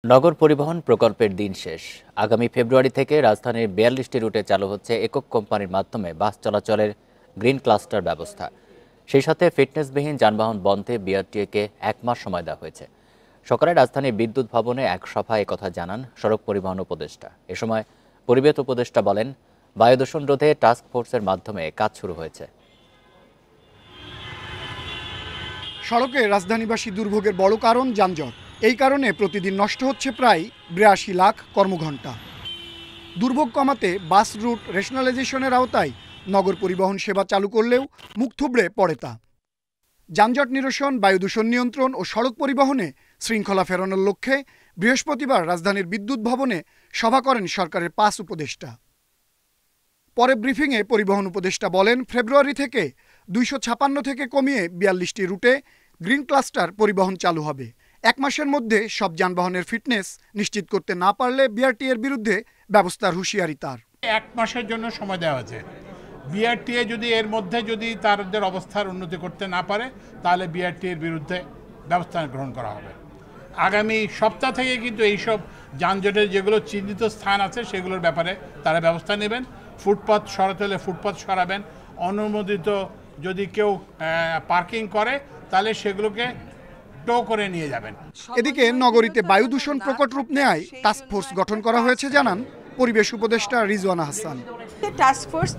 নগর পরিবহন প্রকল্পের দিন শেষ। আগামী ফেব্রুয়ারি থেকে রাজধানীর ৪২টি রুটে চালু হচ্ছে একক কোম্পানির মাধ্যমে বাস চলাচলের গ্রিন ক্লাস্টার ব্যবস্থা। সেই সাথে ফিটনেসবিহীন যানবাহন বন্ধে বিআরটিএকে ১ মাস সময় দেওয়া হয়েছে। সকালে রাজধানীর বিদ্যুৎ ভবনে এক সভায় একথা জানান সড়ক পরিবহন উপদেষ্টা। এ সময় পরিবেশ উপদেষ্টা বলেন, বায়ু দূষণ রোধে টাস্ক ফোর্সের মাধ্যমে কাজ শুরু হয়েছে। সড়কে রাজধানীবাসী দুর্ভোগের বড় কারণ যানজট। এই কারণে প্রতিদিন নষ্ট হচ্ছে প্রায় ৮২ লাখ কর্মঘণ্টা। দুর্ভোগ কমাতে বাস রুট রেশনালাইজেশনের আওতায় নগর পরিবহন সেবা চালু করলেও মুখ থুবড়ে পড়ে তা। যানজট নিরসন, বায়ু দূষণ নিয়ন্ত্রণ ও সড়ক পরিবহনে শৃঙ্খলা ফেরানোর লক্ষ্যে বৃহস্পতিবার রাজধানীর বিদ্যুৎ ভবনে সভা করেন সরকারের ৫ উপদেষ্টা। পরে ব্রিফিংয়ে পরিবহন উপদেষ্টা বলেন, ফেব্রুয়ারি থেকে ২৫৬ থেকে কমিয়ে ৪২টি রুটে গ্রিন ক্লাস্টার পরিবহন চালু হবে। ১ মাসের মধ্যে সব যানবাহনের ফিটনেস নিশ্চিত করতে না পারলে বিআরটিএর বিরুদ্ধে ব্যবস্থার হুঁশিয়ারি তার। ১ মাসের জন্য সময় দেওয়া হয়েছে। বিআরটিএ যদি এর মধ্যে যদি তাদের অবস্থার উন্নতি করতে না পারে, তাহলে বিআরটিএর বিরুদ্ধে ব্যবস্থা গ্রহণ করা হবে। আগামী সপ্তাহ থেকে কিন্তু এইসব যানজটের যেগুলো চিহ্নিত স্থান আছে সেগুলোর ব্যাপারে তারা ব্যবস্থা নেবেন। ফুটপাথ সরাতে হলে ফুটপাথ সরাবেন। অনুমোদিত যদি কেউ পার্কিং করে তাহলে সেগুলোকে টো করে নিয়ে যাবেন। এদিকে নগরীতে বায়ু দূষণ প্রকট রূপ নেয় টাস্ক ফোর্স গঠন করা হয়েছে জানান পরিবেশ উপদেষ্টা রিজওয়ানা হাসান। টাস্ক ফোর্স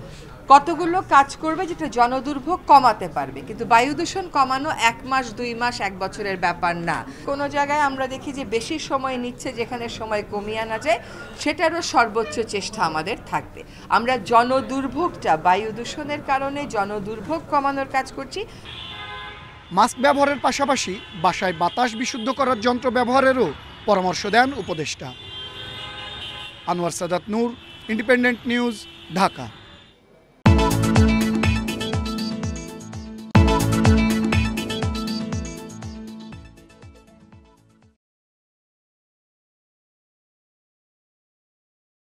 কতগুলো কাজ করবে যেটা জনদুর্ভোগ কমাতে পারবে, কিন্তু বায়ু দূষণ কমানো ১ মাস ২ মাস ১ বছরের ব্যাপার না। কোনো জায়গায় আমরা দেখি যে বেশি সময় নিচ্ছে, যেখানে সময় কমিয়ে আনা যায় সেটারও সর্বোচ্চ চেষ্টা আমাদের থাকবে। আমরা জনদুর্ভোগটা বায়ু দূষণের কারণে জনদুর্ভোগ কমানোর কাজ করছি। মাস্ক ব্যবহারের পাশাপাশি বাসায় বাতাস বিশুদ্ধ করার যন্ত্র ব্যবহারেরও পরামর্শ দেন উপদেষ্টা। আনোয়ার সাদাত নূর, ইন্ডিপেন্ডেন্ট নিউজ, ঢাকা।